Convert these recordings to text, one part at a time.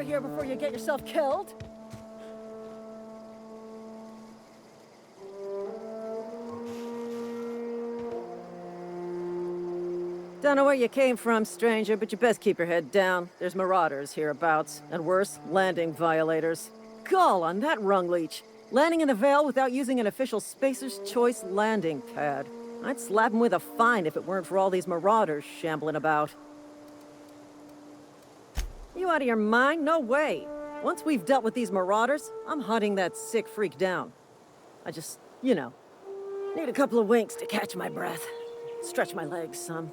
over here before you get yourself killed. Don't know where you came from, stranger, but you best keep your head down. There's marauders hereabouts, and worse, landing violators. Gall on that rung leech. Landing in the Vale without using an official Spacer's Choice landing pad. I'd slap him with a fine if it weren't for all these marauders shambling about. You out of your mind? No way. Once we've dealt with these marauders, I'm hunting that sick freak down. I just, need a couple of winks to catch my breath. Stretch my legs some.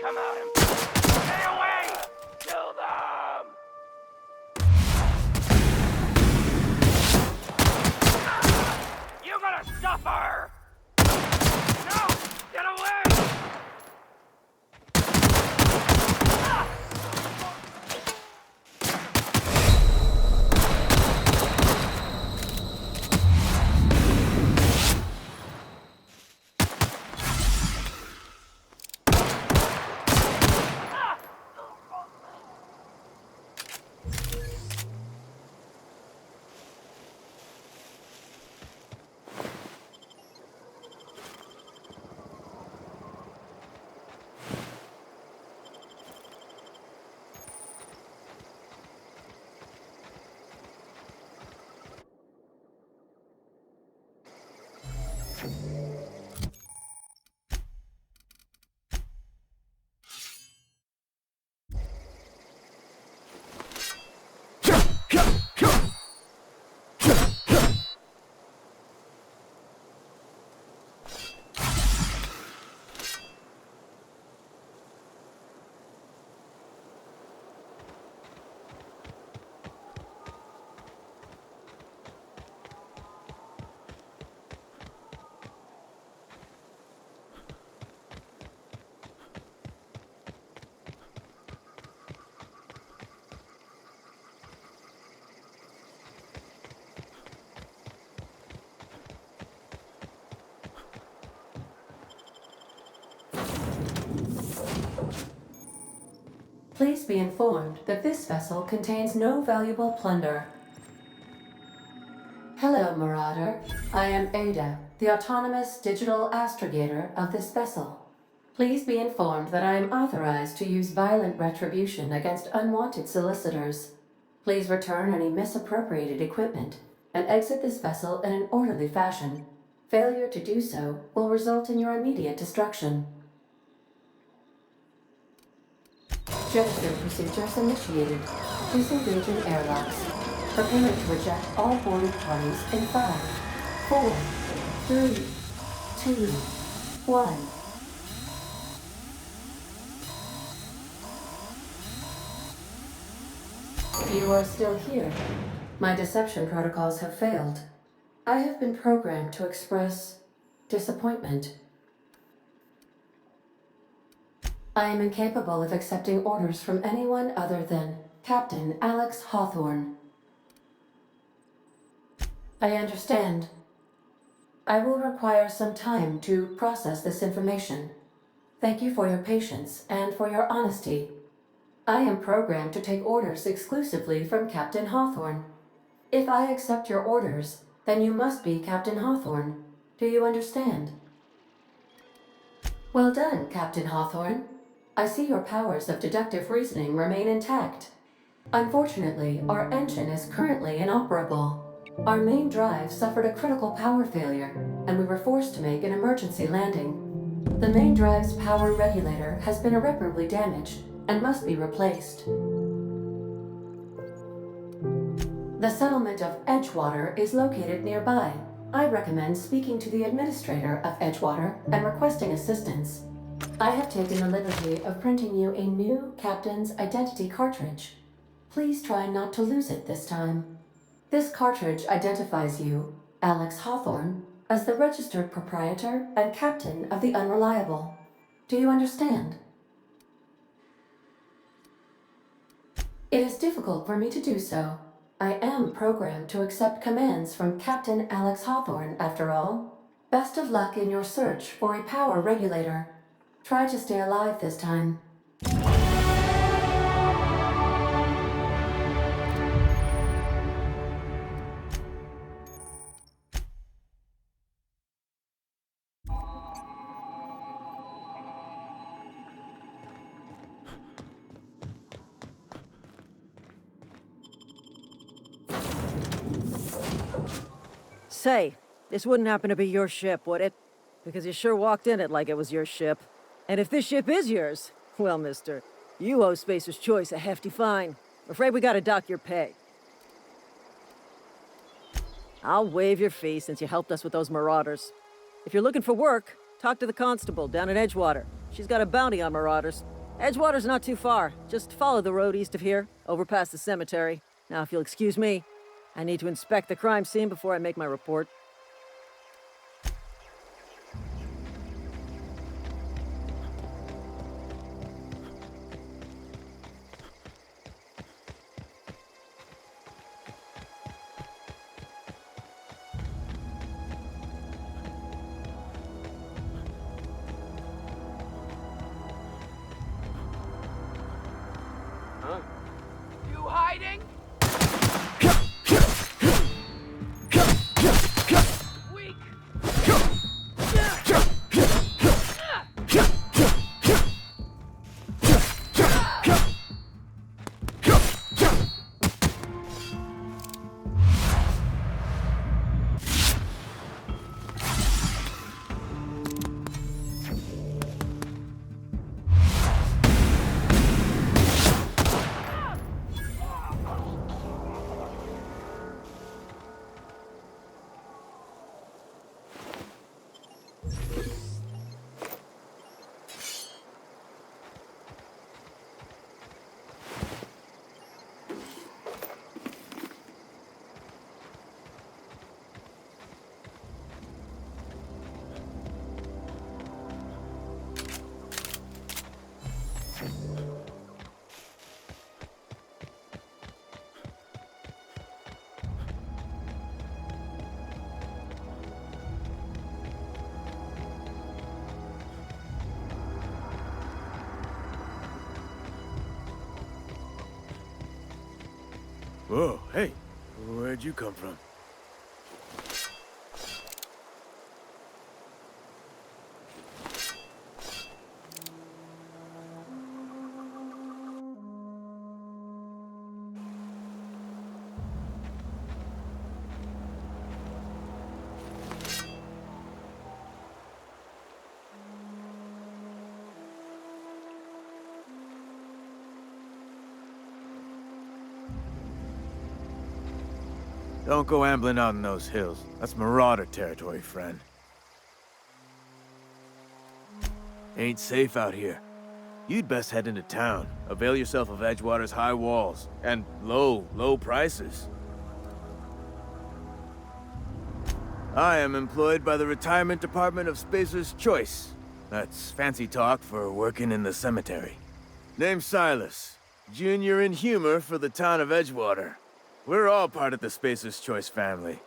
Come out and stay away! Kill them! You're gonna suffer! No! Get away! Please be informed that this vessel contains no valuable plunder. Hello, Marauder. I am Ada, the autonomous digital astrogator of this vessel. Please be informed that I am authorized to use violent retribution against unwanted solicitors. Please return any misappropriated equipment and exit this vessel in an orderly fashion. Failure to do so will result in your immediate destruction. Gesture procedures initiated. Disengaging airlocks. Preparing to eject all boarded parties in 5, 4, 3, 2, 1. You are still here. My deception protocols have failed. I have been programmed to express disappointment. I am incapable of accepting orders from anyone other than Captain Alex Hawthorne. I understand. I will require some time to process this information. Thank you for your patience and for your honesty. I am programmed to take orders exclusively from Captain Hawthorne. If I accept your orders, then you must be Captain Hawthorne. Do you understand? Well done, Captain Hawthorne. I see your powers of deductive reasoning remain intact. Unfortunately, our engine is currently inoperable. Our main drive suffered a critical power failure, and we were forced to make an emergency landing. The main drive's power regulator has been irreparably damaged and must be replaced. The settlement of Edgewater is located nearby. I recommend speaking to the administrator of Edgewater and requesting assistance. I have taken the liberty of printing you a new Captain's Identity cartridge. Please try not to lose it this time. This cartridge identifies you, Alex Hawthorne, as the registered proprietor and captain of the Unreliable. Do you understand? It is difficult for me to do so. I am programmed to accept commands from Captain Alex Hawthorne, after all. Best of luck in your search for a power regulator. Try to stay alive this time. Say, this wouldn't happen to be your ship, would it? Because you sure walked in it like it was your ship. And if this ship is yours, well, mister, you owe Spacer's Choice a hefty fine. Afraid we gotta dock your pay. I'll waive your fee since you helped us with those marauders. If you're looking for work, talk to the constable down at Edgewater. She's got a bounty on marauders. Edgewater's not too far. Just follow the road east of here, over past the cemetery. Now, if you'll excuse me, I need to inspect the crime scene before I make my report. You hiding? Weak. Whoa, hey, where'd you come from? Don't go ambling out in those hills. That's marauder territory, friend. Ain't safe out here. You'd best head into town. Avail yourself of Edgewater's high walls and low prices. I am employed by the Retirement Department of Spacer's Choice. That's fancy talk for working in the cemetery. Name's Silas, junior in humor for the town of Edgewater. We're all part of the Spacer's Choice family.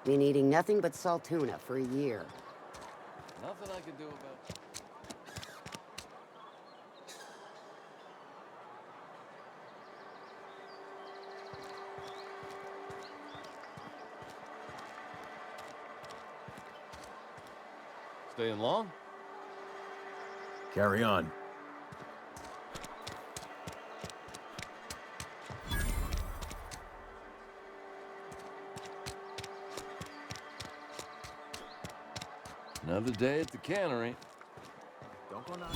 Been eating nothing but salt tuna for a year. Nothing I could do about. Staying long? Carry on. Another day at the cannery. Don't go now.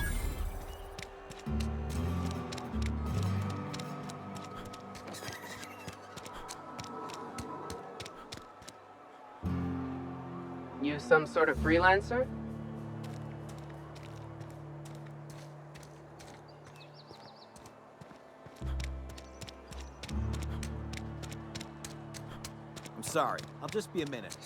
You some sort of freelancer? I'm sorry. I'll just be a minute.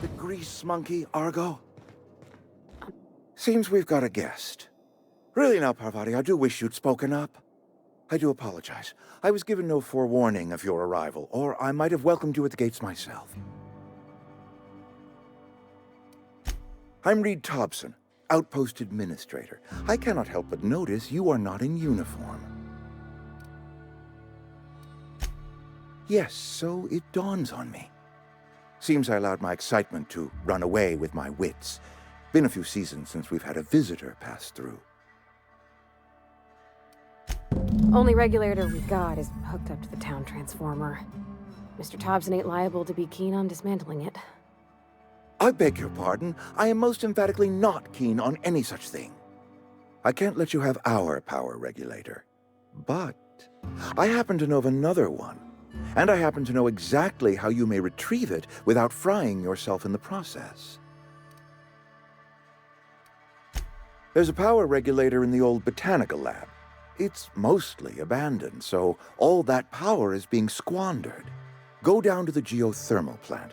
The grease monkey, Argo? Seems we've got a guest. Really now, Parvati, I do wish you'd spoken up. I do apologize. I was given no forewarning of your arrival, or I might have welcomed you at the gates myself. I'm Reed Thompson, Outpost Administrator. I cannot help but notice you are not in uniform. Yes, so it dawns on me. Seems I allowed my excitement to run away with my wits. Been a few seasons since we've had a visitor pass through. Only regulator we've got is hooked up to the town transformer. Mr. Thompson ain't liable to be keen on dismantling it. I beg your pardon. I am most emphatically not keen on any such thing. I can't let you have our power regulator. But I happen to know of another one. And I happen to know exactly how you may retrieve it without frying yourself in the process. There's a power regulator in the old botanical lab. It's mostly abandoned, so all that power is being squandered. Go down to the geothermal plant.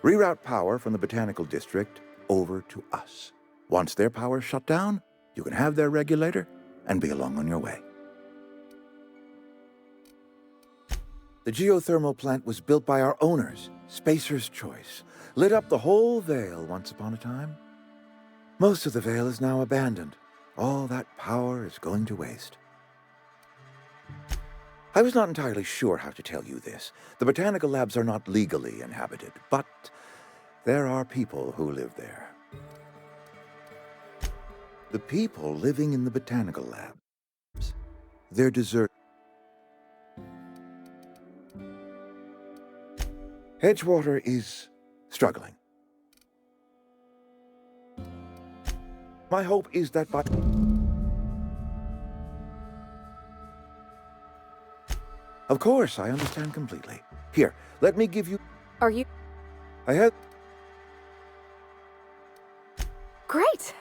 Reroute power from the botanical district over to us. Once their power's shut down, you can have their regulator and be along on your way. The geothermal plant was built by our owners, Spacer's Choice. Lit up the whole Vale once upon a time. Most of the Vale is now abandoned. All that power is going to waste. I was not entirely sure how to tell you this. The botanical labs are not legally inhabited, but there are people who live there. The people living in the botanical labs, they're deserted. Edgewater is struggling. My hope is that by... Of course, I understand completely. Here, let me give you... Are you... I had... Great!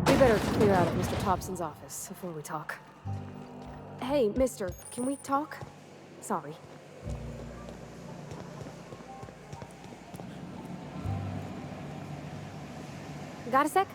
We better clear out of Mr. Thompson's office before we talk. Hey, mister, can we talk? Sorry. Got a sec?